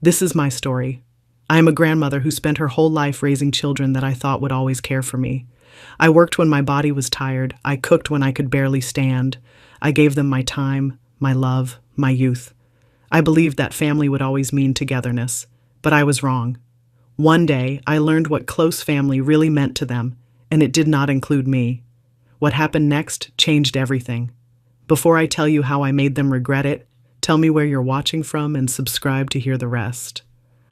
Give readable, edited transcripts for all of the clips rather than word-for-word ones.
This is my story. I am a grandmother who spent her whole life raising children that I thought would always care for me. I worked when my body was tired. I cooked when I could barely stand. I gave them my time, my love, my youth. I believed that family would always mean togetherness, but I was wrong. One day, I learned what close family really meant to them, and it did not include me. What happened next changed everything. Before I tell you how I made them regret it, tell me where you're watching from and subscribe to hear the rest.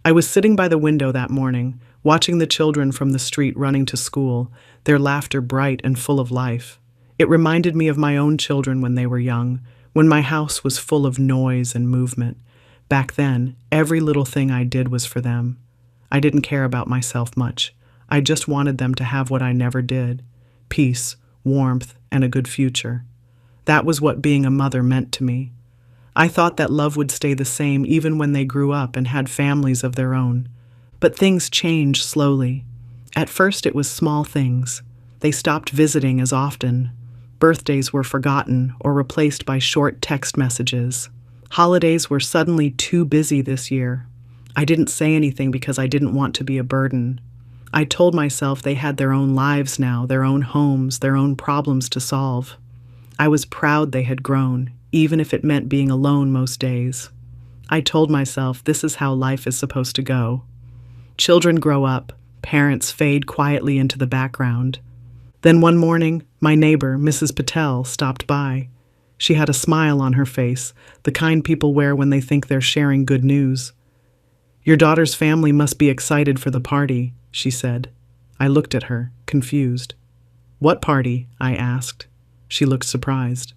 I was sitting by the window that morning, watching the children from the street running to school, their laughter bright and full of life. It reminded me of my own children when they were young, when my house was full of noise and movement. Back then, every little thing I did was for them. I didn't care about myself much. I just wanted them to have what I never did: peace, warmth, and a good future. That was what being a mother meant to me. I thought that love would stay the same even when they grew up and had families of their own. But things changed slowly. At first it was small things. They stopped visiting as often. Birthdays were forgotten or replaced by short text messages. Holidays were suddenly too busy this year. I didn't say anything because I didn't want to be a burden. I told myself they had their own lives now, their own homes, their own problems to solve. I was proud they had grown, even if it meant being alone most days. I told myself this is how life is supposed to go. Children grow up, parents fade quietly into the background. Then one morning, my neighbor, Mrs. Patel, stopped by. She had a smile on her face, the kind people wear when they think they're sharing good news. "Your daughter's family must be excited for the party," she said. I looked at her, confused. "What party?" I asked. She looked surprised.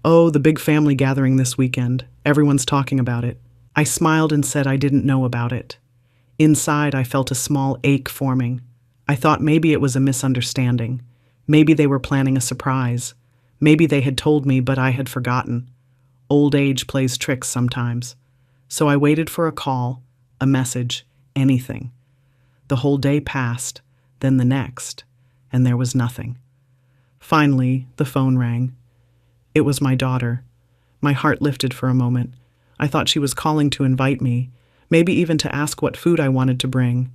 "Oh, the big family gathering this weekend. Everyone's talking about it." I smiled and said I didn't know about it. Inside, I felt a small ache forming. I thought maybe it was a misunderstanding. Maybe they were planning a surprise. Maybe they had told me, but I had forgotten. Old age plays tricks sometimes. So I waited for a call, a message, anything. The whole day passed, then the next, and there was nothing. Finally, the phone rang. It was my daughter. My heart lifted for a moment. I thought she was calling to invite me, maybe even to ask what food I wanted to bring.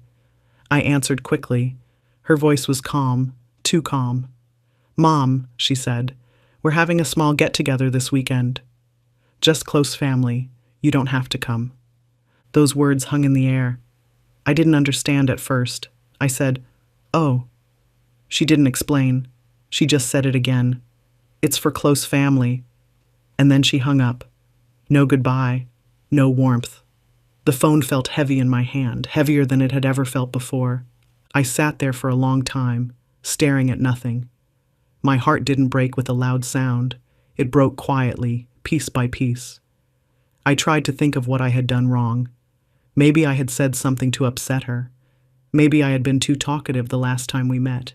I answered quickly. Her voice was calm, too calm. "Mom," she said, "we're having a small get-together this weekend. Just close family. You don't have to come." Those words hung in the air. I didn't understand at first. I said, "Oh." She didn't explain. She just said it again. "It's for close family." And then she hung up. No goodbye, no warmth. The phone felt heavy in my hand, heavier than it had ever felt before. I sat there for a long time, staring at nothing. My heart didn't break with a loud sound. It broke quietly, piece by piece. I tried to think of what I had done wrong. Maybe I had said something to upset her. Maybe I had been too talkative the last time we met.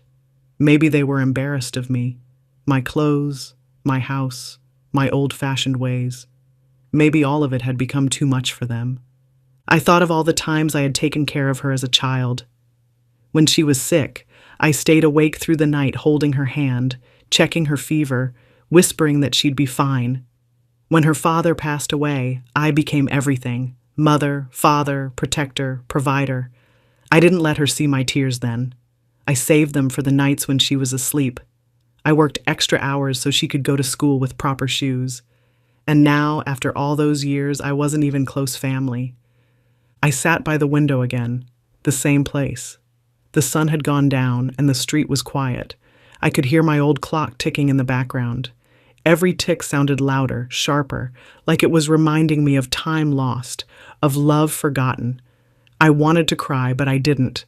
Maybe they were embarrassed of me, my clothes, my house, my old-fashioned ways. Maybe all of it had become too much for them. I thought of all the times I had taken care of her as a child. When she was sick, I stayed awake through the night holding her hand, checking her fever, whispering that she'd be fine. When her father passed away, I became everything: mother, father, protector, provider. I didn't let her see my tears then. I saved them for the nights when she was asleep. I worked extra hours so she could go to school with proper shoes. And now, after all those years, I wasn't even close family. I sat by the window again, the same place. The sun had gone down and the street was quiet. I could hear my old clock ticking in the background. Every tick sounded louder, sharper, like it was reminding me of time lost, of love forgotten. I wanted to cry, but I didn't.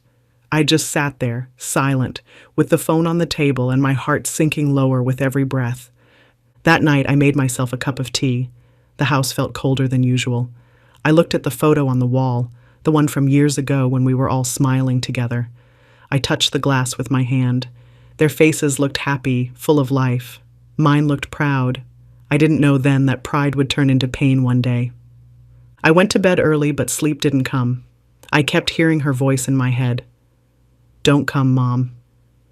I just sat there, silent, with the phone on the table and my heart sinking lower with every breath. That night, I made myself a cup of tea. The house felt colder than usual. I looked at the photo on the wall, the one from years ago when we were all smiling together. I touched the glass with my hand. Their faces looked happy, full of life. Mine looked proud. I didn't know then that pride would turn into pain one day. I went to bed early, but sleep didn't come. I kept hearing her voice in my head. "Don't come, Mom."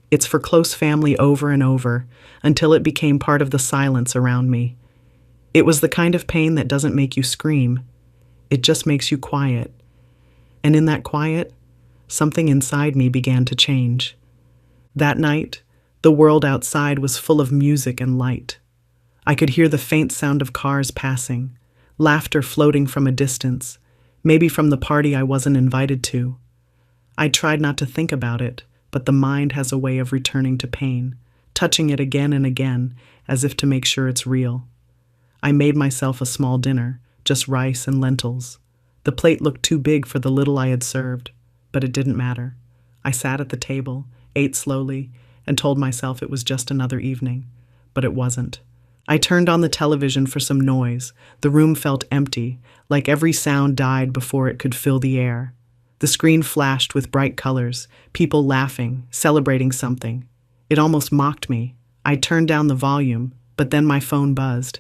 It's for close family over and over, until it became part of the silence around me. It was the kind of pain that doesn't make you scream. It just makes you quiet. And in that quiet, something inside me began to change. That night, the world outside was full of music and light. I could hear the faint sound of cars passing, laughter floating from a distance, maybe from the party I wasn't invited to. I tried not to think about it, but the mind has a way of returning to pain, touching it again and again, as if to make sure it's real. I made myself a small dinner, just rice and lentils. The plate looked too big for the little I had served, but it didn't matter. I sat at the table, ate slowly, and told myself it was just another evening. But it wasn't. I turned on the television for some noise. The room felt empty, like every sound died before it could fill the air. The screen flashed with bright colors, people laughing, celebrating something. It almost mocked me. I turned down the volume, but then my phone buzzed.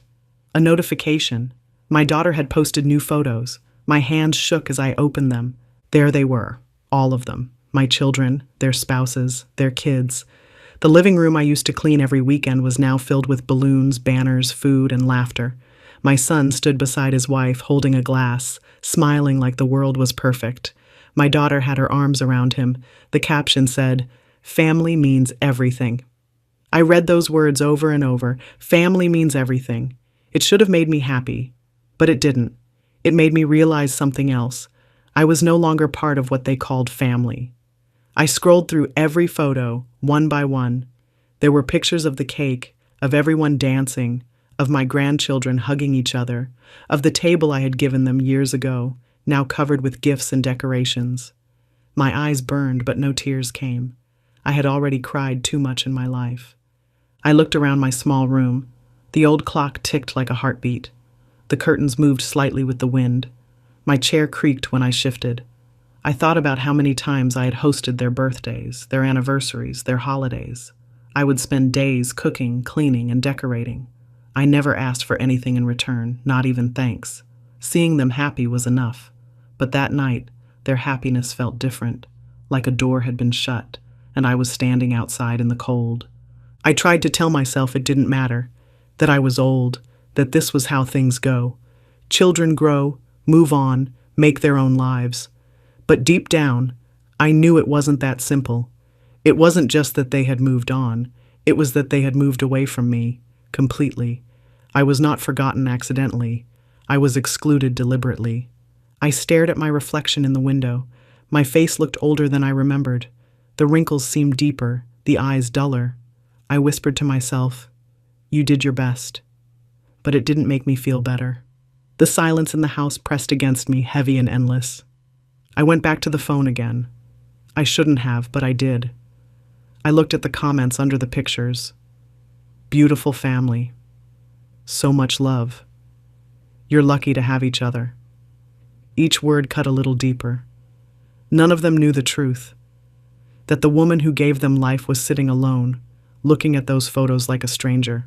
A notification. My daughter had posted new photos. My hands shook as I opened them. There they were, all of them. My children, their spouses, their kids. The living room I used to clean every weekend was now filled with balloons, banners, food, and laughter. My son stood beside his wife, holding a glass, smiling like the world was perfect. My daughter had her arms around him. The caption said, "Family means everything." I read those words over and over. Family means everything. It should have made me happy, but it didn't. It made me realize something else. I was no longer part of what they called family. I scrolled through every photo, one by one. There were pictures of the cake, of everyone dancing, of my grandchildren hugging each other, of the table I had given them years ago, now covered with gifts and decorations. My eyes burned, but no tears came. I had already cried too much in my life. I looked around my small room. The old clock ticked like a heartbeat. The curtains moved slightly with the wind. My chair creaked when I shifted. I thought about how many times I had hosted their birthdays, their anniversaries, their holidays. I would spend days cooking, cleaning, and decorating. I never asked for anything in return, not even thanks. Seeing them happy was enough. But that night, their happiness felt different, like a door had been shut, and I was standing outside in the cold. I tried to tell myself it didn't matter, that I was old, that this was how things go. Children grow, move on, make their own lives. But deep down, I knew it wasn't that simple. It wasn't just that they had moved on. It was that they had moved away from me, completely. I was not forgotten accidentally. I was excluded deliberately. I stared at my reflection in the window. My face looked older than I remembered. The wrinkles seemed deeper, the eyes duller. I whispered to myself, "You did your best." But it didn't make me feel better. The silence in the house pressed against me, heavy and endless. I went back to the phone again. I shouldn't have, but I did. I looked at the comments under the pictures. Beautiful family. So much love. You're lucky to have each other. Each word cut a little deeper. None of them knew the truth. That the woman who gave them life was sitting alone, looking at those photos like a stranger.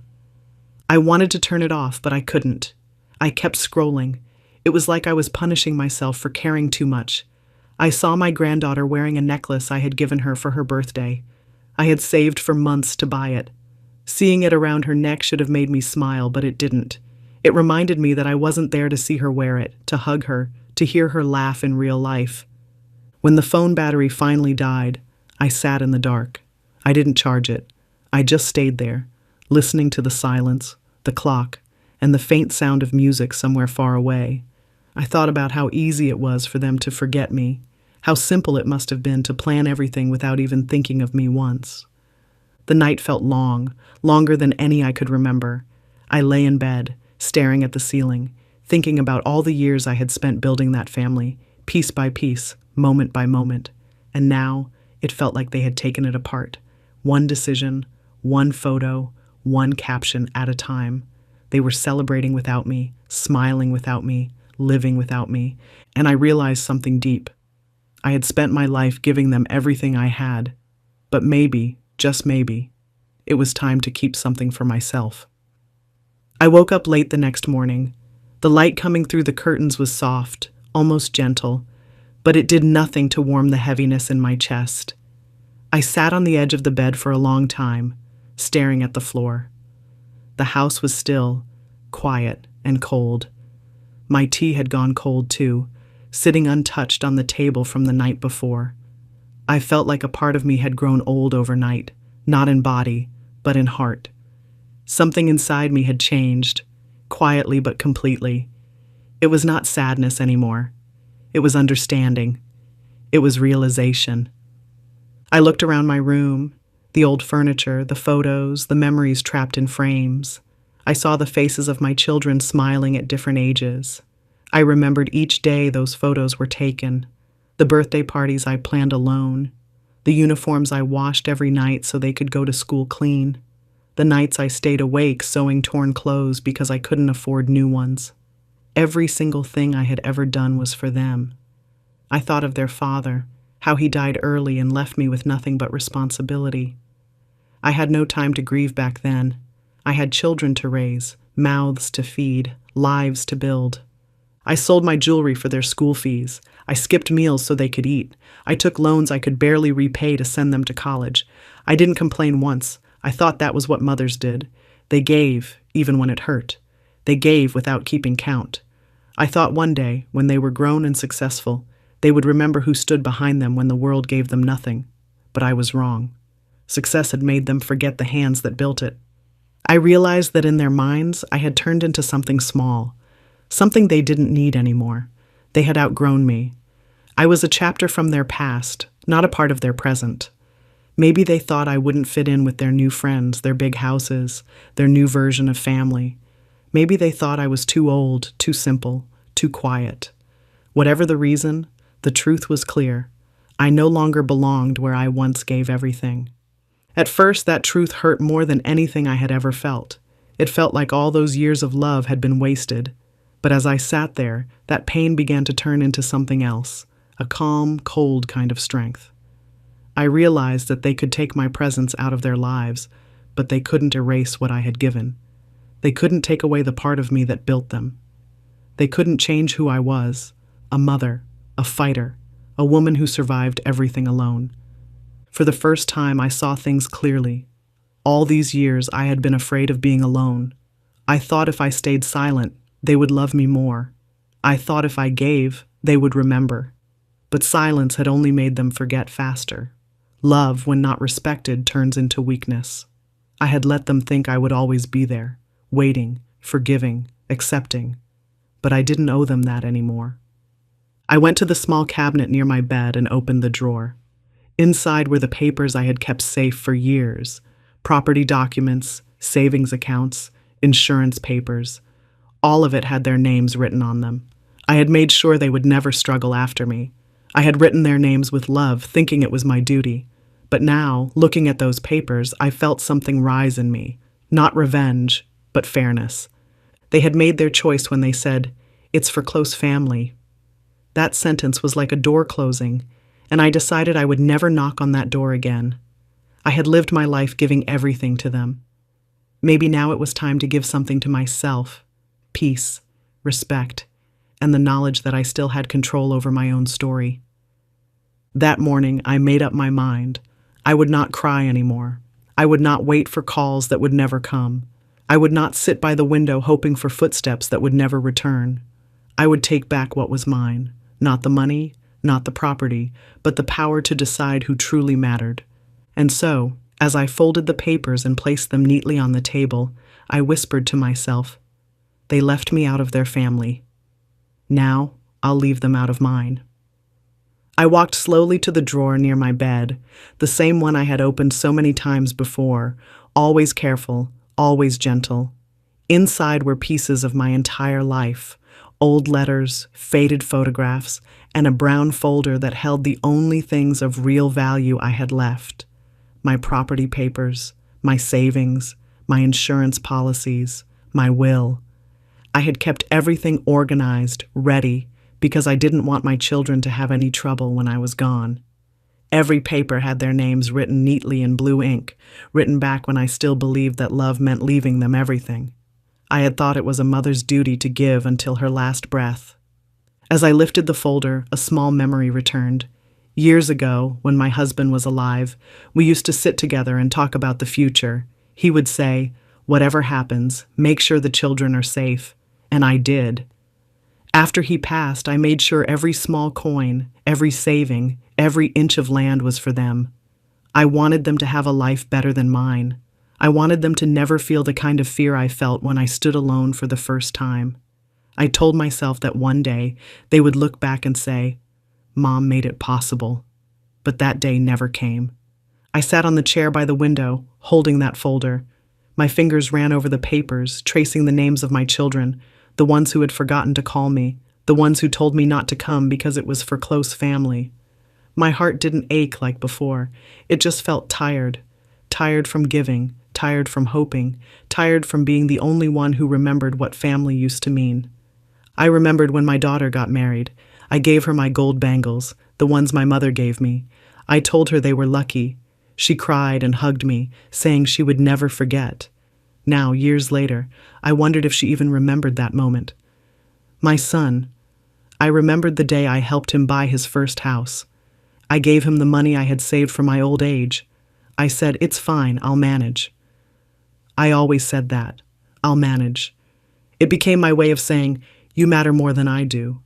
I wanted to turn it off, but I couldn't. I kept scrolling. It was like I was punishing myself for caring too much. I saw my granddaughter wearing a necklace I had given her for her birthday. I had saved for months to buy it. Seeing it around her neck should have made me smile, but it didn't. It reminded me that I wasn't there to see her wear it, to hug her, to hear her laugh in real life. When the phone battery finally died, I sat in the dark. I didn't charge it. I just stayed there, listening to the silence, the clock, and the faint sound of music somewhere far away. I thought about how easy it was for them to forget me, how simple it must have been to plan everything without even thinking of me once. The night felt long, longer than any I could remember. I lay in bed, staring at the ceiling, thinking about all the years I had spent building that family, piece by piece, moment by moment. And now, it felt like they had taken it apart. One decision, one photo, one caption at a time. They were celebrating without me, smiling without me, living without me, and I realized something deep. I had spent my life giving them everything I had, but maybe, just maybe, it was time to keep something for myself. I woke up late the next morning. The light coming through the curtains was soft, almost gentle, but it did nothing to warm the heaviness in my chest. I sat on the edge of the bed for a long time, staring at the floor. The house was still, quiet, and cold. My tea had gone cold too. sitting untouched on the table from the night before. I felt like a part of me had grown old overnight, not in body, but in heart. Something inside me had changed, quietly but completely. It was not sadness anymore. It was understanding. It was realization. I looked around my room, the old furniture, the photos, the memories trapped in frames. I saw the faces of my children smiling at different ages. I remembered each day those photos were taken, the birthday parties I planned alone, the uniforms I washed every night so they could go to school clean, the nights I stayed awake sewing torn clothes because I couldn't afford new ones. Every single thing I had ever done was for them. I thought of their father, how he died early and left me with nothing but responsibility. I had no time to grieve back then. I had children to raise, mouths to feed, lives to build. I sold my jewelry for their school fees. I skipped meals so they could eat. I took loans I could barely repay to send them to college. I didn't complain once. I thought that was what mothers did. They gave, even when it hurt. They gave without keeping count. I thought one day, when they were grown and successful, they would remember who stood behind them when the world gave them nothing. But I was wrong. Success had made them forget the hands that built it. I realized that in their minds, I had turned into something small, something they didn't need anymore. They had outgrown me. I was a chapter from their past, not a part of their present. Maybe they thought I wouldn't fit in with their new friends, their big houses, their new version of family. Maybe they thought I was too old, too simple, too quiet. Whatever the reason, the truth was clear. I no longer belonged where I once gave everything. At first, that truth hurt more than anything I had ever felt. It felt like all those years of love had been wasted. But as I sat there, that pain began to turn into something else, a calm, cold kind of strength. I realized that they could take my presence out of their lives, but they couldn't erase what I had given. They couldn't take away the part of me that built them. They couldn't change who I was, a mother, a fighter, a woman who survived everything alone. For the first time, I saw things clearly. All these years, I had been afraid of being alone. I thought if I stayed silent, they would love me more. I thought if I gave, they would remember. But silence had only made them forget faster. Love, when not respected, turns into weakness. I had let them think I would always be there, waiting, forgiving, accepting. But I didn't owe them that anymore. I went to the small cabinet near my bed and opened the drawer. Inside were the papers I had kept safe for years: property documents, savings accounts, insurance papers. All of it had their names written on them. I had made sure they would never struggle after me. I had written their names with love, thinking it was my duty. But now, looking at those papers, I felt something rise in me. Not revenge, but fairness. They had made their choice when they said, "It's for close family." That sentence was like a door closing, and I decided I would never knock on that door again. I had lived my life giving everything to them. Maybe now it was time to give something to myself: peace, respect, and the knowledge that I still had control over my own story. That morning, I made up my mind. I would not cry anymore. I would not wait for calls that would never come. I would not sit by the window hoping for footsteps that would never return. I would take back what was mine, not the money, not the property, but the power to decide who truly mattered. And so, as I folded the papers and placed them neatly on the table, I whispered to myself, "They left me out of their family. Now, I'll leave them out of mine." I walked slowly to the drawer near my bed, the same one I had opened so many times before, always careful, always gentle. Inside were pieces of my entire life: old letters, faded photographs, and a brown folder that held the only things of real value I had left: my property papers, my savings, my insurance policies, my will. I had kept everything organized, ready, because I didn't want my children to have any trouble when I was gone. Every paper had their names written neatly in blue ink, written back when I still believed that love meant leaving them everything. I had thought it was a mother's duty to give until her last breath. As I lifted the folder, a small memory returned. Years ago, when my husband was alive, we used to sit together and talk about the future. He would say, "Whatever happens, make sure the children are safe." And I did. After he passed, I made sure every small coin, every saving, every inch of land was for them. I wanted them to have a life better than mine. I wanted them to never feel the kind of fear I felt when I stood alone for the first time. I told myself that one day they would look back and say, "Mom made it possible." But that day never came. I sat on the chair by the window, holding that folder. My fingers ran over the papers, tracing the names of my children, the ones who had forgotten to call me, the ones who told me not to come because it was for close family. My heart didn't ache like before. It just felt tired. Tired from giving, tired from hoping, tired from being the only one who remembered what family used to mean. I remembered when my daughter got married. I gave her my gold bangles, the ones my mother gave me. I told her they were lucky. She cried and hugged me, saying she would never forget. Now, years later, I wondered if she even remembered that moment. My son. I remembered the day I helped him buy his first house. I gave him the money I had saved for my old age. I said, "It's fine, I'll manage." I always said that. I'll manage. It became my way of saying, "You matter more than I do."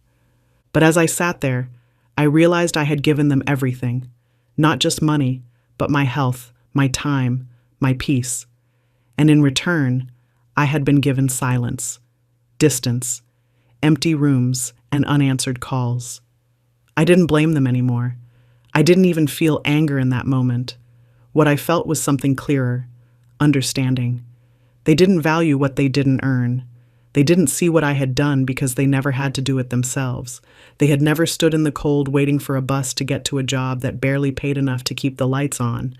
But as I sat there, I realized I had given them everything. Not just money, but my health, my time, my peace. And in return, I had been given silence, distance, empty rooms, and unanswered calls. I didn't blame them anymore. I didn't even feel anger in that moment. What I felt was something clearer, understanding. They didn't value what they didn't earn. They didn't see what I had done because they never had to do it themselves. They had never stood in the cold waiting for a bus to get to a job that barely paid enough to keep the lights on.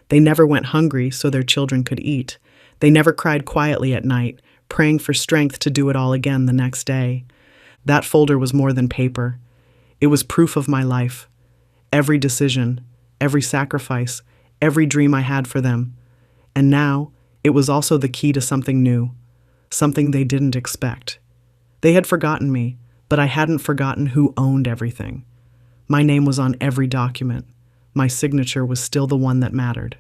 They never went hungry so their children could eat. They never cried quietly at night, praying for strength to do it all again the next day. That folder was more than paper. It was proof of my life. Every decision, every sacrifice, every dream I had for them. And now, it was also the key to something new, something they didn't expect. They had forgotten me, but I hadn't forgotten who owned everything. My name was on every document. My signature was still the one that mattered.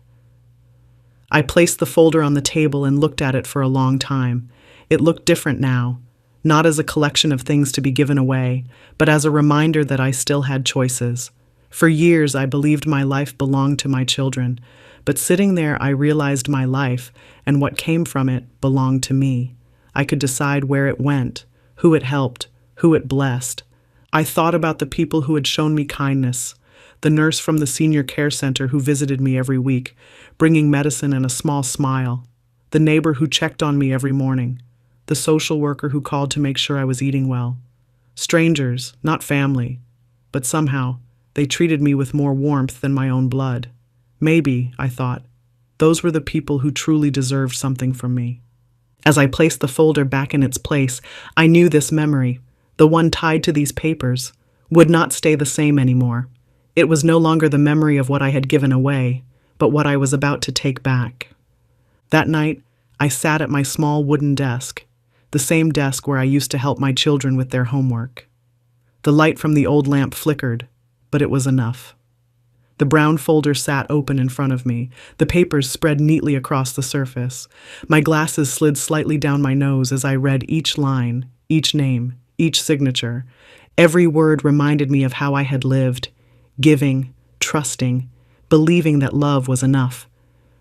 I placed the folder on the table and looked at it for a long time. It looked different now, not as a collection of things to be given away, but as a reminder that I still had choices. For years, I believed my life belonged to my children, but sitting there, I realized my life and what came from it belonged to me. I could decide where it went, who it helped, who it blessed. I thought about the people who had shown me kindness, the nurse from the senior care center who visited me every week, bringing medicine and a small smile, the neighbor who checked on me every morning, the social worker who called to make sure I was eating well. Strangers, not family, but somehow they treated me with more warmth than my own blood. Maybe, I thought, those were the people who truly deserved something from me. As I placed the folder back in its place, I knew this memory, the one tied to these papers, would not stay the same anymore. It was no longer the memory of what I had given away, but what I was about to take back. That night, I sat at my small wooden desk, the same desk where I used to help my children with their homework. The light from the old lamp flickered, but it was enough. The brown folder sat open in front of me, the papers spread neatly across the surface. My glasses slid slightly down my nose as I read each line, each name, each signature. Every word reminded me of how I had lived, giving, trusting, believing that love was enough.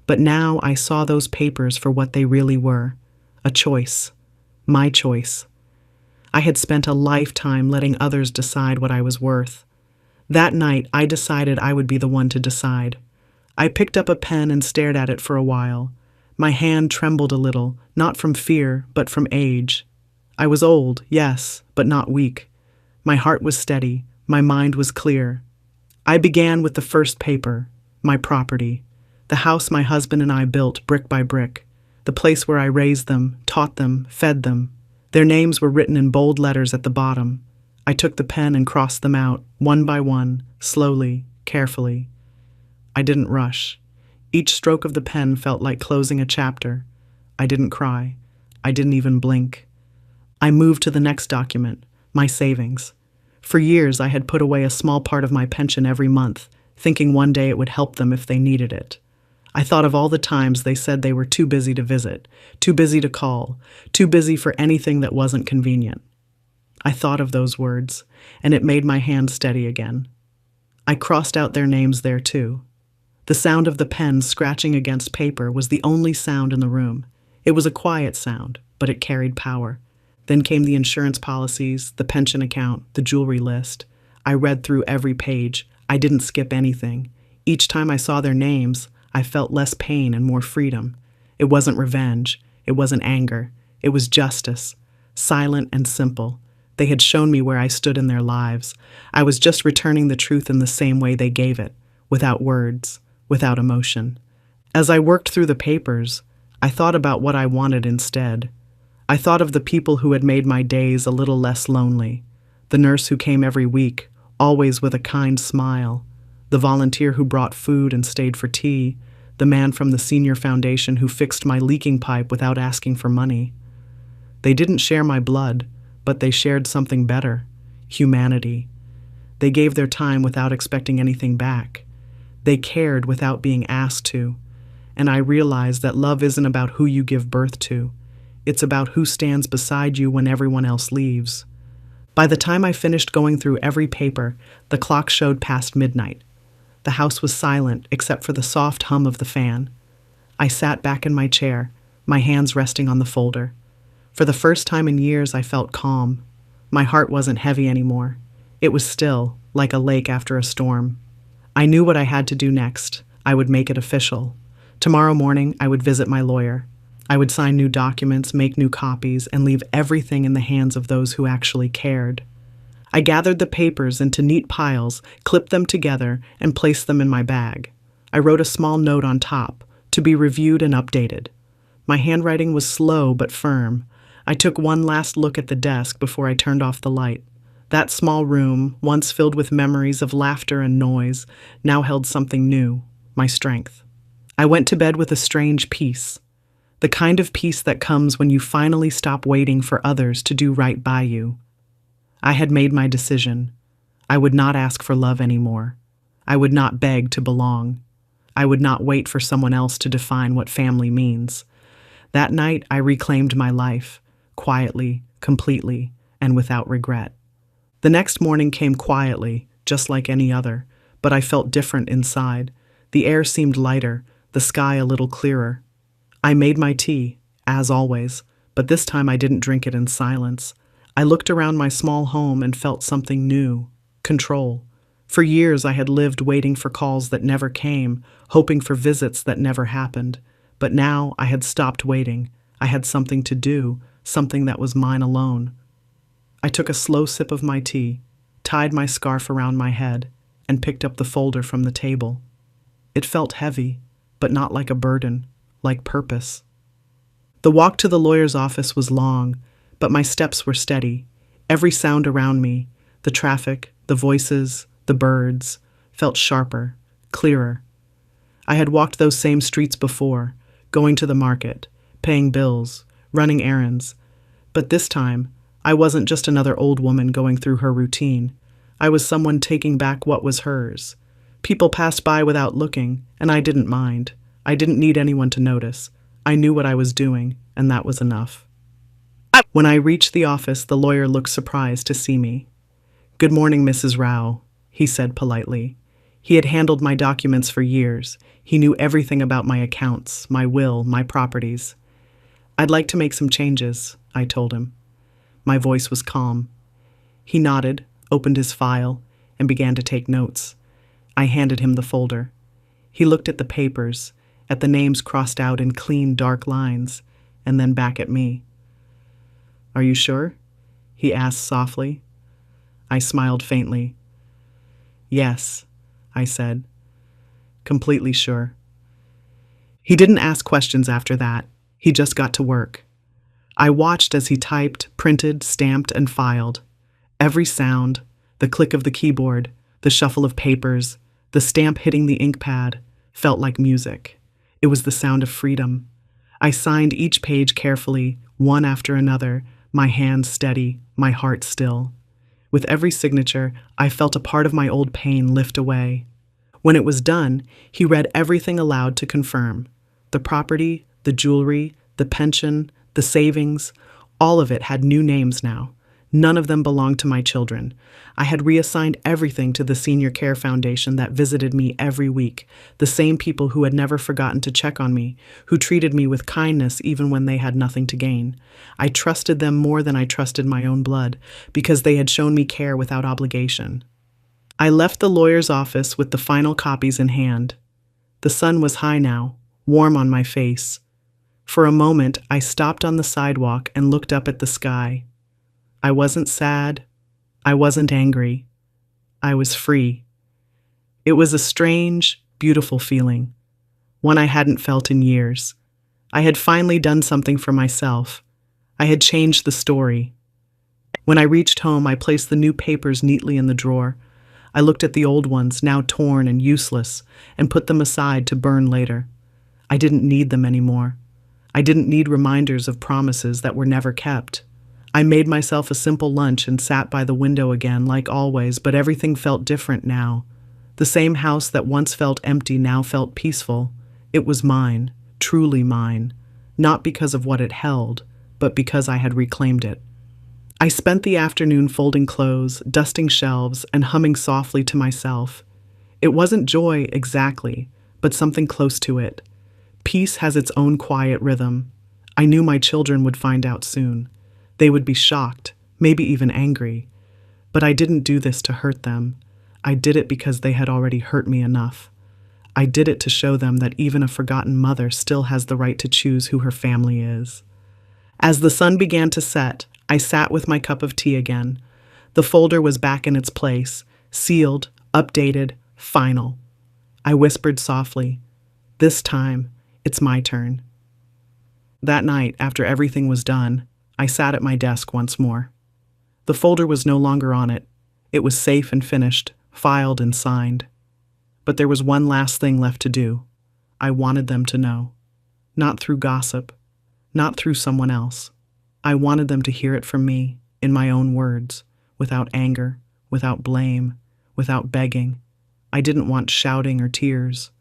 But now I saw those papers for what they really were, a choice, my choice. I had spent a lifetime letting others decide what I was worth. That night, I decided I would be the one to decide. I picked up a pen and stared at it for a while. My hand trembled a little, not from fear, but from age. I was old, yes, but not weak. My heart was steady, my mind was clear. I began with the first paper, my property, the house my husband and I built brick by brick, the place where I raised them, taught them, fed them. Their names were written in bold letters at the bottom. I took the pen and crossed them out, one by one, slowly, carefully. I didn't rush. Each stroke of the pen felt like closing a chapter. I didn't cry. I didn't even blink. I moved to the next document, my savings. For years, I had put away a small part of my pension every month, thinking one day it would help them if they needed it. I thought of all the times they said they were too busy to visit, too busy to call, too busy for anything that wasn't convenient. I thought of those words, and it made my hand steady again. I crossed out their names there too. The sound of the pen scratching against paper was the only sound in the room. It was a quiet sound, but it carried power. Then came the insurance policies, the pension account, the jewelry list. I read through every page. I didn't skip anything. Each time I saw their names, I felt less pain and more freedom. It wasn't revenge. It wasn't anger. It was justice. Silent and simple. They had shown me where I stood in their lives. I was just returning the truth in the same way they gave it, without words, without emotion. As I worked through the papers, I thought about what I wanted instead. I thought of the people who had made my days a little less lonely. The nurse who came every week, always with a kind smile. The volunteer who brought food and stayed for tea. The man from the senior foundation who fixed my leaking pipe without asking for money. They didn't share my blood, but they shared something better: humanity. They gave their time without expecting anything back. They cared without being asked to. And I realized that love isn't about who you give birth to. It's about who stands beside you when everyone else leaves. By the time I finished going through every paper, the clock showed past midnight. The house was silent except for the soft hum of the fan. I sat back in my chair, my hands resting on the folder. For the first time in years, I felt calm. My heart wasn't heavy anymore. It was still, like a lake after a storm. I knew what I had to do next. I would make it official. Tomorrow morning, I would visit my lawyer. I would sign new documents, make new copies, and leave everything in the hands of those who actually cared. I gathered the papers into neat piles, clipped them together, and placed them in my bag. I wrote a small note on top, to be reviewed and updated. My handwriting was slow but firm. I took one last look at the desk before I turned off the light. That small room, once filled with memories of laughter and noise, now held something new: my strength. I went to bed with a strange peace. The kind of peace that comes when you finally stop waiting for others to do right by you. I had made my decision. I would not ask for love anymore. I would not beg to belong. I would not wait for someone else to define what family means. That night, I reclaimed my life, quietly, completely, and without regret. The next morning came quietly, just like any other, but I felt different inside. The air seemed lighter, the sky a little clearer. I made my tea, as always, but this time I didn't drink it in silence. I looked around my small home and felt something new: control. For years I had lived waiting for calls that never came, hoping for visits that never happened. But now I had stopped waiting. I had something to do, something that was mine alone. I took a slow sip of my tea, tied my scarf around my head, and picked up the folder from the table. It felt heavy, but not like a burden, like purpose. The walk to the lawyer's office was long, but my steps were steady. Every sound around me, the traffic, the voices, the birds, felt sharper, clearer. I had walked those same streets before, going to the market, paying bills, running errands. But this time, I wasn't just another old woman going through her routine. I was someone taking back what was hers. People passed by without looking, and I didn't mind. I didn't need anyone to notice. I knew what I was doing, and that was enough. When I reached the office, the lawyer looked surprised to see me. "Good morning, Mrs. Rao," he said politely. He had handled my documents for years. He knew everything about my accounts, my will, my properties. "I'd like to make some changes," I told him. My voice was calm. He nodded, opened his file, and began to take notes. I handed him the folder. He looked at the papers, at the names crossed out in clean, dark lines, and then back at me. "Are you sure?" he asked softly. I smiled faintly. "Yes," I said. "Completely sure." He didn't ask questions after that. He just got to work. I watched as he typed, printed, stamped, and filed. Every sound, the click of the keyboard, the shuffle of papers, the stamp hitting the ink pad, felt like music. It was the sound of freedom. I signed each page carefully, one after another, my hands steady, my heart still. With every signature, I felt a part of my old pain lift away. When it was done, he read everything aloud to confirm. The property, the jewelry, the pension, the savings, all of it had new names now. None of them belonged to my children. I had reassigned everything to the Senior Care Foundation that visited me every week, the same people who had never forgotten to check on me, who treated me with kindness even when they had nothing to gain. I trusted them more than I trusted my own blood, because they had shown me care without obligation. I left the lawyer's office with the final copies in hand. The sun was high now, warm on my face. For a moment, I stopped on the sidewalk and looked up at the sky. I wasn't sad. I wasn't angry. I was free. It was a strange, beautiful feeling, one I hadn't felt in years. I had finally done something for myself. I had changed the story. When I reached home, I placed the new papers neatly in the drawer. I looked at the old ones, now torn and useless, and put them aside to burn later. I didn't need them anymore. I didn't need reminders of promises that were never kept. I made myself a simple lunch and sat by the window again, like always, but everything felt different now. The same house that once felt empty now felt peaceful. It was mine, truly mine, not because of what it held, but because I had reclaimed it. I spent the afternoon folding clothes, dusting shelves, and humming softly to myself. It wasn't joy exactly, but something close to it. Peace has its own quiet rhythm. I knew my children would find out soon. They would be shocked, maybe even angry. But I didn't do this to hurt them. I did it because they had already hurt me enough. I did it to show them that even a forgotten mother still has the right to choose who her family is. As the sun began to set, I sat with my cup of tea again. The folder was back in its place, sealed, updated, final. I whispered softly, "This time, it's my turn." That night, after everything was done, I sat at my desk once more. The folder was no longer on it. It was safe and finished, filed and signed. But there was one last thing left to do. I wanted them to know. Not through gossip, not through someone else. I wanted them to hear it from me, in my own words, without anger, without blame, without begging. I didn't want shouting or tears.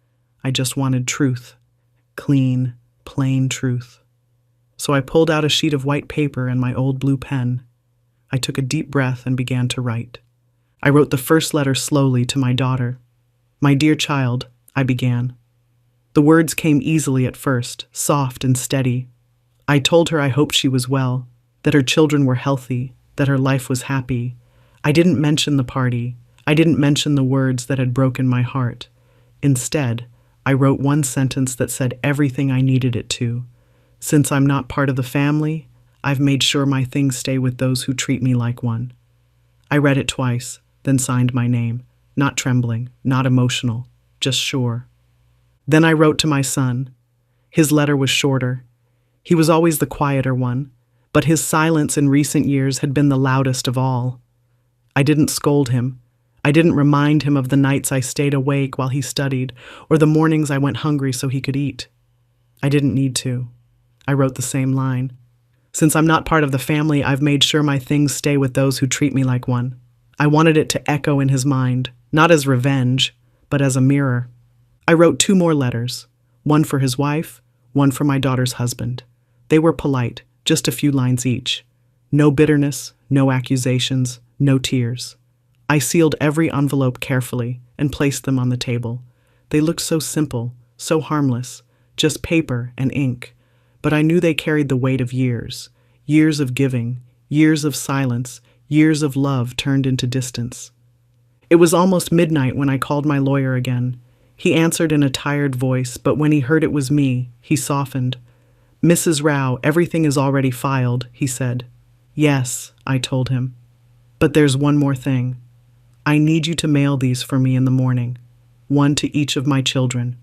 I just wanted truth. Clean, plain truth. So I pulled out a sheet of white paper and my old blue pen. I took a deep breath and began to write. I wrote the first letter slowly to my daughter. "My dear child," I began. The words came easily at first, soft and steady. I told her I hoped she was well, that her children were healthy, that her life was happy. I didn't mention the party. I didn't mention the words that had broken my heart. Instead, I wrote one sentence that said everything I needed it to. "Since I'm not part of the family, I've made sure my things stay with those who treat me like one." I read it twice, then signed my name, not trembling, not emotional, just sure. Then I wrote to my son. His letter was shorter. He was always the quieter one, but his silence in recent years had been the loudest of all. I didn't scold him. I didn't remind him of the nights I stayed awake while he studied, or the mornings I went hungry so he could eat. I didn't need to. I wrote the same line. "Since I'm not part of the family, I've made sure my things stay with those who treat me like one." I wanted it to echo in his mind, not as revenge, but as a mirror. I wrote 2 more letters, one for his wife, one for my daughter's husband. They were polite, just a few lines each. No bitterness, no accusations, no tears. I sealed every envelope carefully and placed them on the table. They looked so simple, so harmless, just paper and ink. But I knew they carried the weight of years, years of giving, years of silence, years of love turned into distance. It was almost midnight when I called my lawyer again. He answered in a tired voice, but when he heard it was me, he softened. "Mrs. Rao, everything is already filed," he said. "Yes," I told him. "But there's one more thing. I need you to mail these for me in the morning, one to each of my children."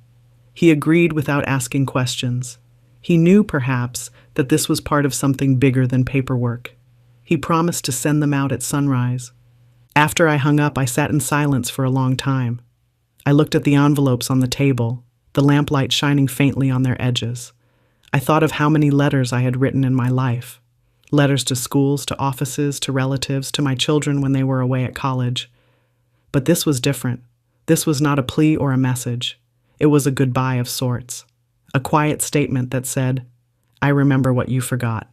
He agreed without asking questions. He knew, perhaps, that this was part of something bigger than paperwork. He promised to send them out at sunrise. After I hung up, I sat in silence for a long time. I looked at the envelopes on the table, the lamplight shining faintly on their edges. I thought of how many letters I had written in my life. Letters to schools, to offices, to relatives, to my children when they were away at college. But this was different. This was not a plea or a message. It was a goodbye of sorts. A quiet statement that said, "I remember what you forgot."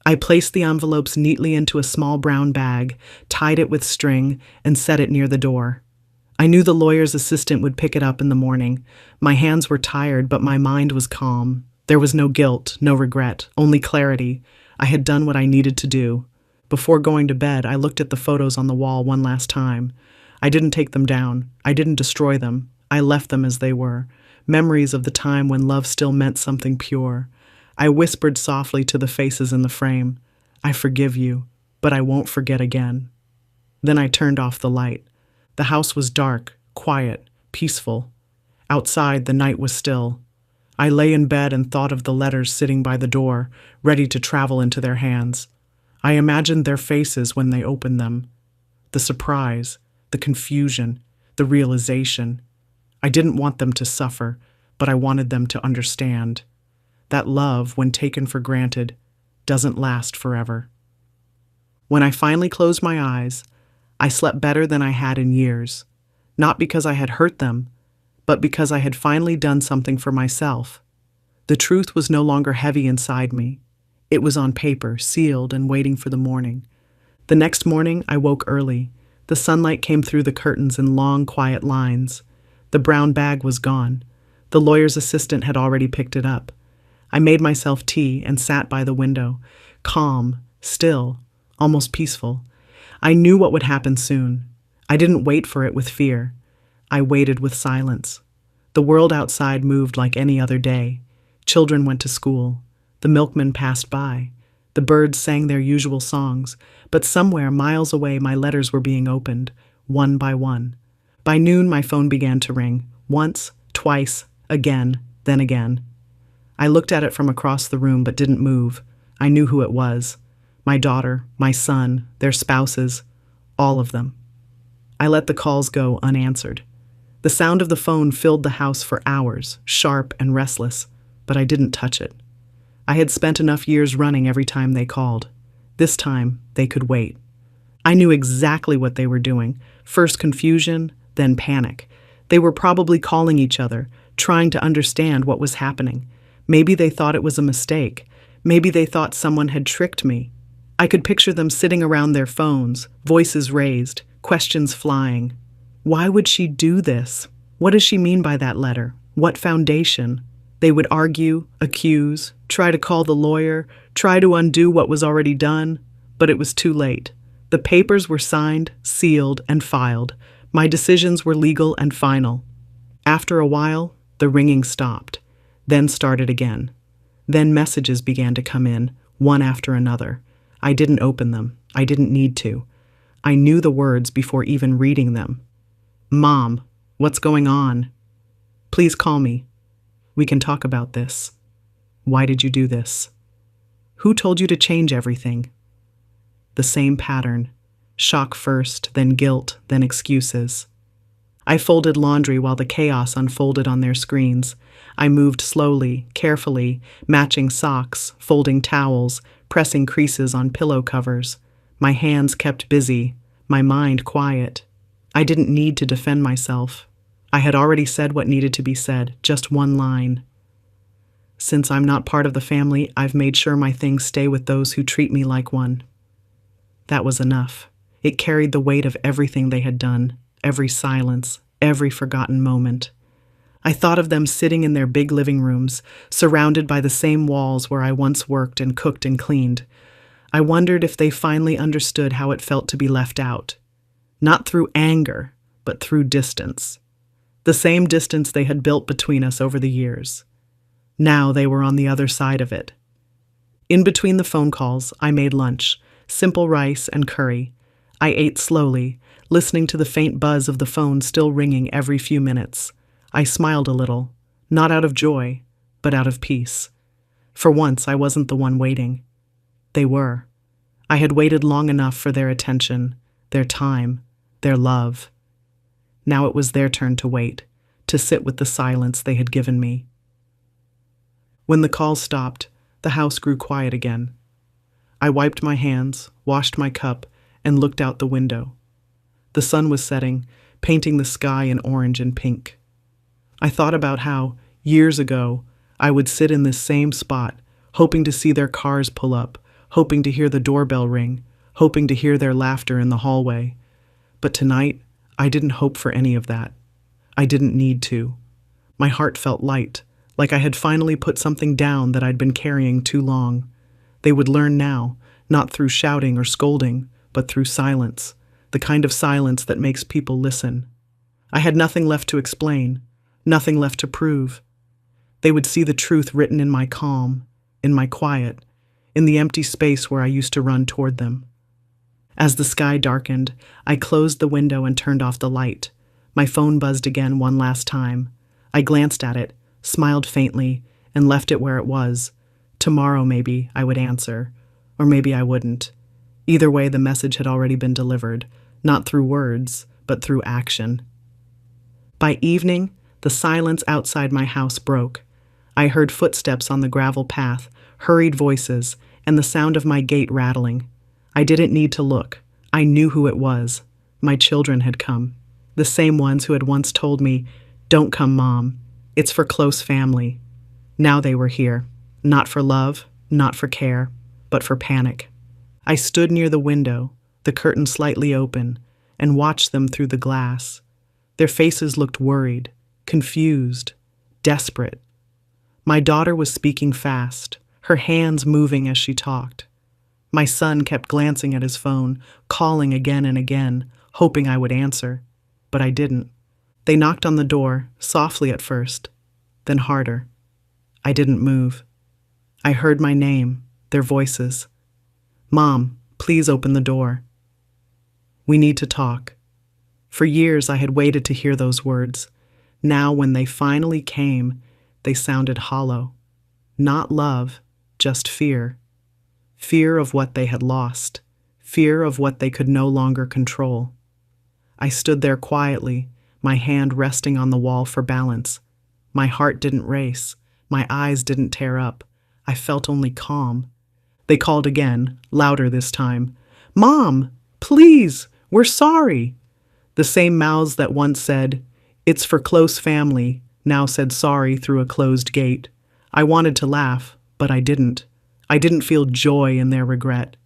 I placed the envelopes neatly into a small brown bag, tied it with string, and set it near the door. I knew the lawyer's assistant would pick it up in the morning. My hands were tired, but my mind was calm. There was no guilt, no regret, only clarity. I had done what I needed to do. Before going to bed, I looked at the photos on the wall one last time. I didn't take them down. I didn't destroy them. I left them as they were, memories of the time when love still meant something pure. I whispered softly to the faces in the frame, "I forgive you, but I won't forget again." Then I turned off the light. The house was dark, quiet, peaceful. Outside, the night was still. I lay in bed and thought of the letters sitting by the door, ready to travel into their hands. I imagined their faces when they opened them. The surprise, the confusion, the realization. I didn't want them to suffer, but I wanted them to understand that love, when taken for granted, doesn't last forever. When I finally closed my eyes, I slept better than I had in years, not because I had hurt them, but because I had finally done something for myself. The truth was no longer heavy inside me. It was on paper, sealed, and waiting for the morning. The next morning, I woke early. The sunlight came through the curtains in long, quiet lines. The brown bag was gone. The lawyer's assistant had already picked it up. I made myself tea and sat by the window, calm, still, almost peaceful. I knew what would happen soon. I didn't wait for it with fear. I waited with silence. The world outside moved like any other day. Children went to school. The milkman passed by. The birds sang their usual songs, but somewhere miles away my letters were being opened, one by one. By noon my phone began to ring, once, twice, again, then again. I looked at it from across the room but didn't move. I knew who it was. My daughter, my son, their spouses, all of them. I let the calls go unanswered. The sound of the phone filled the house for hours, sharp and restless, but I didn't touch it. I had spent enough years running every time they called. This time, they could wait. I knew exactly what they were doing. First confusion, then panic. They were probably calling each other, trying to understand what was happening. Maybe they thought it was a mistake. Maybe they thought someone had tricked me. I could picture them sitting around their phones, voices raised, questions flying. Why would she do this? What does she mean by that letter? What foundation? They would argue, accuse, try to call the lawyer, try to undo what was already done, but it was too late. The papers were signed, sealed, and filed. My decisions were legal and final. After a while, the ringing stopped, then started again. Then messages began to come in, one after another. I didn't open them. I didn't need to. I knew the words before even reading them. "Mom, what's going on? Please call me. We can talk about this. Why did you do this? Who told you to change everything?" The same pattern. Shock first, then guilt, then excuses. I folded laundry while the chaos unfolded on their screens. I moved slowly, carefully, matching socks, folding towels, pressing creases on pillow covers. My hands kept busy, my mind quiet. I didn't need to defend myself. I had already said what needed to be said, just one line. "Since I'm not part of the family, I've made sure my things stay with those who treat me like one." That was enough. It carried the weight of everything they had done, every silence, every forgotten moment. I thought of them sitting in their big living rooms, surrounded by the same walls where I once worked and cooked and cleaned. I wondered if they finally understood how it felt to be left out. Not through anger, but through distance. The same distance they had built between us over the years. Now they were on the other side of it. In between the phone calls, I made lunch, simple rice and curry. I ate slowly, listening to the faint buzz of the phone still ringing every few minutes. I smiled a little, not out of joy, but out of peace. For once, I wasn't the one waiting. They were. I had waited long enough for their attention, their time, their love. Now it was their turn to wait, to sit with the silence they had given me. When the calls stopped, the house grew quiet again. I wiped my hands, washed my cup, and looked out the window. The sun was setting, painting the sky in orange and pink. I thought about how, years ago, I would sit in this same spot, hoping to see their cars pull up, hoping to hear the doorbell ring, hoping to hear their laughter in the hallway. But tonight, I didn't hope for any of that. I didn't need to. My heart felt light, like I had finally put something down that I'd been carrying too long. They would learn now, not through shouting or scolding, but through silence, the kind of silence that makes people listen. I had nothing left to explain, nothing left to prove. They would see the truth written in my calm, in my quiet, in the empty space where I used to run toward them. As the sky darkened, I closed the window and turned off the light. My phone buzzed again one last time. I glanced at it, smiled faintly, and left it where it was. Tomorrow, maybe, I would answer. Or maybe I wouldn't. Either way, the message had already been delivered, not through words, but through action. By evening, the silence outside my house broke. I heard footsteps on the gravel path, hurried voices, and the sound of my gate rattling. I didn't need to look. I knew who it was. My children had come. The same ones who had once told me, "Don't come, Mom. It's for close family." Now they were here. Not for love, not for care, but for panic. I stood near the window, the curtain slightly open, and watched them through the glass. Their faces looked worried, confused, desperate. My daughter was speaking fast, her hands moving as she talked. My son kept glancing at his phone, calling again and again, hoping I would answer. But I didn't. They knocked on the door, softly at first, then harder. I didn't move. I heard my name, their voices. "Mom, please open the door. We need to talk." For years I had waited to hear those words. Now when they finally came, they sounded hollow. Not love, just fear. Fear of what they had lost. Fear of what they could no longer control. I stood there quietly, my hand resting on the wall for balance. My heart didn't race. My eyes didn't tear up. I felt only calm. They called again, louder this time. "Mom, please, we're sorry." The same mouths that once said, "It's for close family," now said sorry through a closed gate. I wanted to laugh, but I didn't. I didn't feel joy in their regret.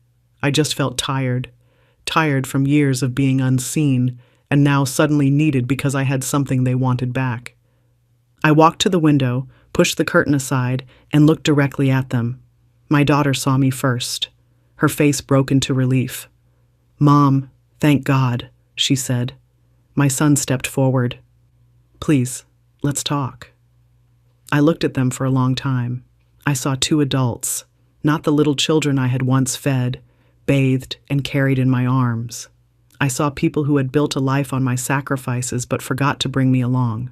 I just felt tired. Tired from years of being unseen, and now suddenly needed because I had something they wanted back. I walked to the window, pushed the curtain aside, and looked directly at them. My daughter saw me first. Her face broke into relief. "Mom, thank God," she said. My son stepped forward. "Please, let's talk." I looked at them for a long time. I saw two adults, not the little children I had once fed, bathed, and carried in my arms. I saw people who had built a life on my sacrifices but forgot to bring me along.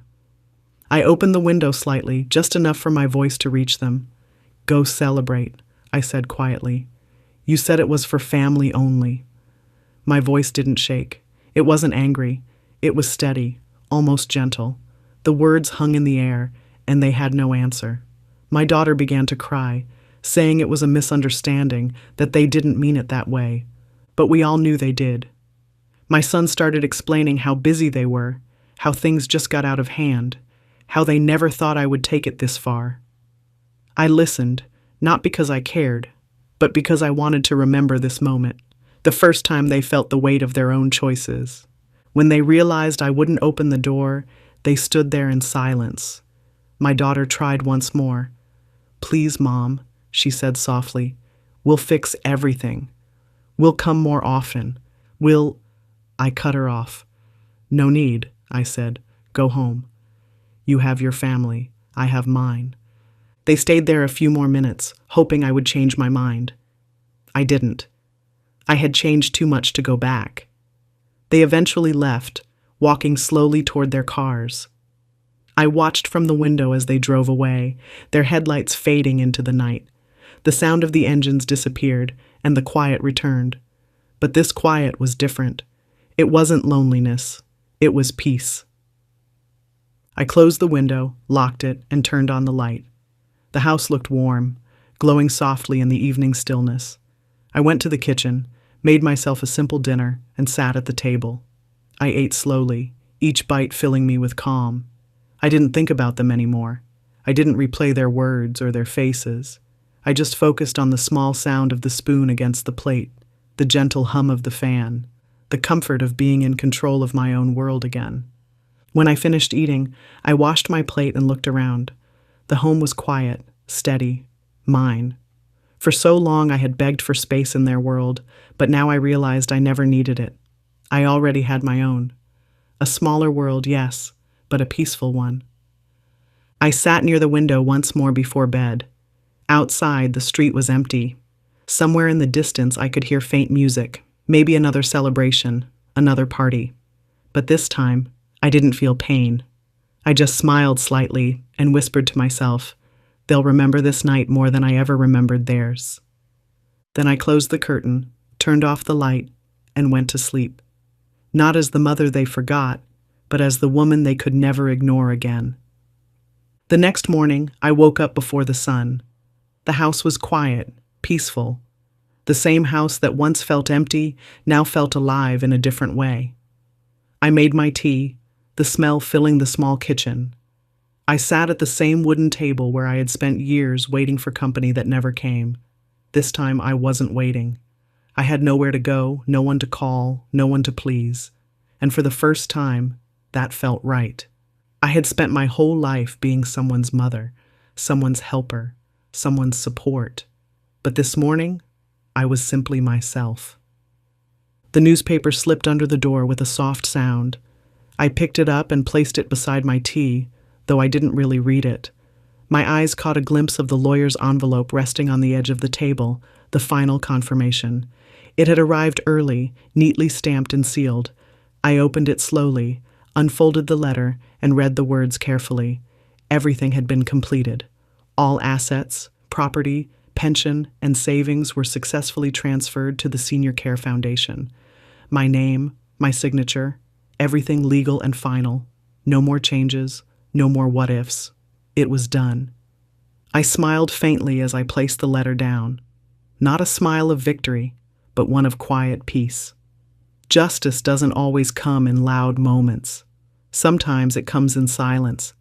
I opened the window slightly, just enough for my voice to reach them. "Go celebrate," I said quietly. "You said it was for family only." My voice didn't shake. It wasn't angry. It was steady, almost gentle. The words hung in the air, and they had no answer. My daughter began to cry, saying it was a misunderstanding, that they didn't mean it that way. But we all knew they did. My son started explaining how busy they were, how things just got out of hand, how they never thought I would take it this far. I listened, not because I cared, but because I wanted to remember this moment, the first time they felt the weight of their own choices. When they realized I wouldn't open the door, they stood there in silence. My daughter tried once more. "Please, Mom," she said softly. "We'll fix everything. We'll come more often. I cut her off. "No need," I said. "Go home. You have your family. I have mine." They stayed there a few more minutes, hoping I would change my mind. I didn't. I had changed too much to go back. They eventually left, walking slowly toward their cars. I watched from the window as they drove away, their headlights fading into the night. The sound of the engines disappeared, and the quiet returned. But this quiet was different. It wasn't loneliness. It was peace. I closed the window, locked it, and turned on the light. The house looked warm, glowing softly in the evening stillness. I went to the kitchen, made myself a simple dinner, and sat at the table. I ate slowly, each bite filling me with calm. I didn't think about them anymore. I didn't replay their words or their faces. I just focused on the small sound of the spoon against the plate, the gentle hum of the fan, the comfort of being in control of my own world again. When I finished eating, I washed my plate and looked around. The home was quiet, steady, mine. For so long I had begged for space in their world, but now I realized I never needed it. I already had my own. A smaller world, yes, but a peaceful one. I sat near the window once more before bed. Outside, the street was empty. Somewhere in the distance, I could hear faint music, maybe another celebration, another party. But this time, I didn't feel pain. I just smiled slightly and whispered to myself, "They'll remember this night more than I ever remembered theirs." Then I closed the curtain, turned off the light, and went to sleep. Not as the mother they forgot, but as the woman they could never ignore again. The next morning, I woke up before the sun. The house was quiet, peaceful. The same house that once felt empty now felt alive in a different way. I made my tea, the smell filling the small kitchen. I sat at the same wooden table where I had spent years waiting for company that never came. This time I wasn't waiting. I had nowhere to go, no one to call, no one to please. And for the first time, that felt right. I had spent my whole life being someone's mother, someone's helper, someone's support. But this morning, I was simply myself. The newspaper slipped under the door with a soft sound. I picked it up and placed it beside my tea, though I didn't really read it. My eyes caught a glimpse of the lawyer's envelope resting on the edge of the table, the final confirmation. It had arrived early, neatly stamped and sealed. I opened it slowly, unfolded the letter, and read the words carefully. Everything had been completed. All assets, property, pension, and savings were successfully transferred to the Senior Care Foundation. My name, my signature, everything legal and final. No more changes, no more what-ifs. It was done. I smiled faintly as I placed the letter down. Not a smile of victory, but one of quiet peace. Justice doesn't always come in loud moments. Sometimes it comes in silence,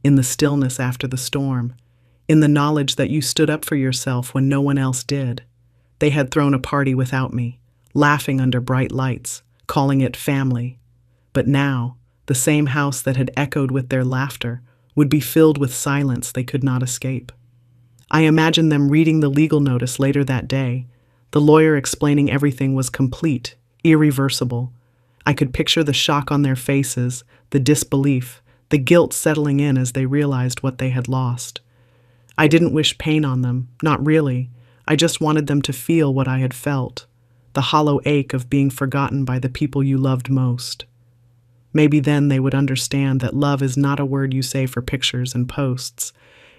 in the stillness after the storm, in the knowledge that you stood up for yourself when no one else did. They had thrown a party without me, laughing under bright lights, calling it family. But now, the same house that had echoed with their laughter would be filled with silence they could not escape. I imagined them reading the legal notice later that day, the lawyer explaining everything was complete, irreversible. I could picture the shock on their faces, the disbelief, the guilt settling in as they realized what they had lost. I didn't wish pain on them, not really. I just wanted them to feel what I had felt, the hollow ache of being forgotten by the people you loved most. Maybe then they would understand that love is not a word you say for pictures and posts.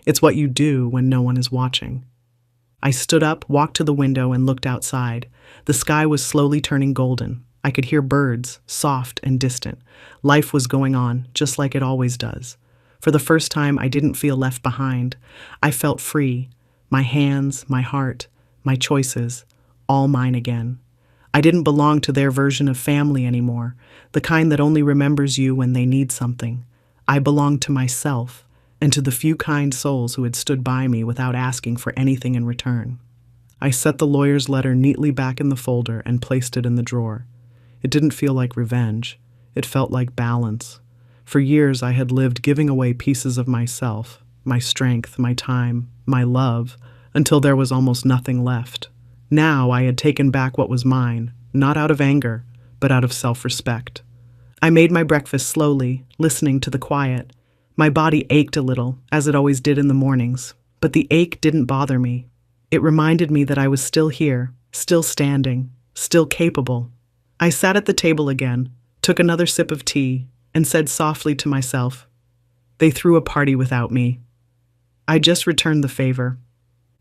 It's what you do when no one is watching. I stood up, walked to the window, and looked outside. The sky was slowly turning golden. I could hear birds, soft and distant. Life was going on, just like it always does. For the first time, I didn't feel left behind. I felt free. My hands, my heart, my choices, all mine again. I didn't belong to their version of family anymore, the kind that only remembers you when they need something. I belonged to myself, and to the few kind souls who had stood by me without asking for anything in return. I set the lawyer's letter neatly back in the folder and placed it in the drawer. It didn't feel like revenge. It felt like balance. For years I had lived giving away pieces of myself, my strength, my time, my love, until there was almost nothing left. Now I had taken back what was mine, not out of anger, but out of self-respect. I made my breakfast slowly, listening to the quiet. My body ached a little, as it always did in the mornings, but the ache didn't bother me. It reminded me that I was still here, still standing, still capable. I sat at the table again, took another sip of tea, and said softly to myself, "They threw a party without me." I just returned the favor.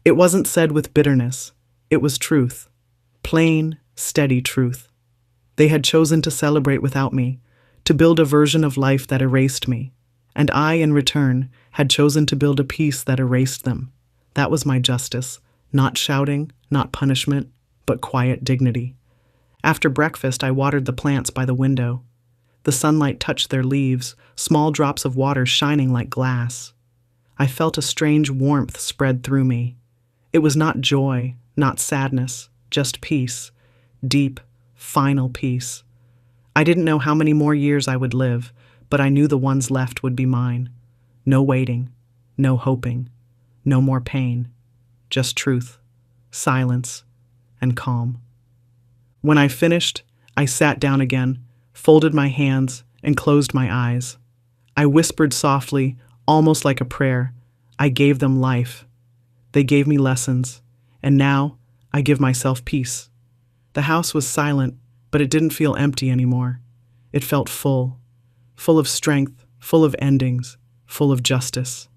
It wasn't said with bitterness. It was truth. Plain, steady truth. They had chosen to celebrate without me, to build a version of life that erased me, and I, in return, had chosen to build a peace that erased them. That was my justice, not shouting, not punishment, but quiet dignity. After breakfast, I watered the plants by the window. The sunlight touched their leaves, small drops of water shining like glass. I felt a strange warmth spread through me. It was not joy, not sadness, just peace. Deep, final peace. I didn't know how many more years I would live, but I knew the ones left would be mine. No waiting, no hoping, no more pain. Just truth, silence, and calm. When I finished, I sat down again, folded my hands, and closed my eyes. I whispered softly, almost like a prayer. I gave them life. They gave me lessons, and now I give myself peace. The house was silent, but it didn't feel empty anymore. It felt full, full of strength, full of endings, full of justice.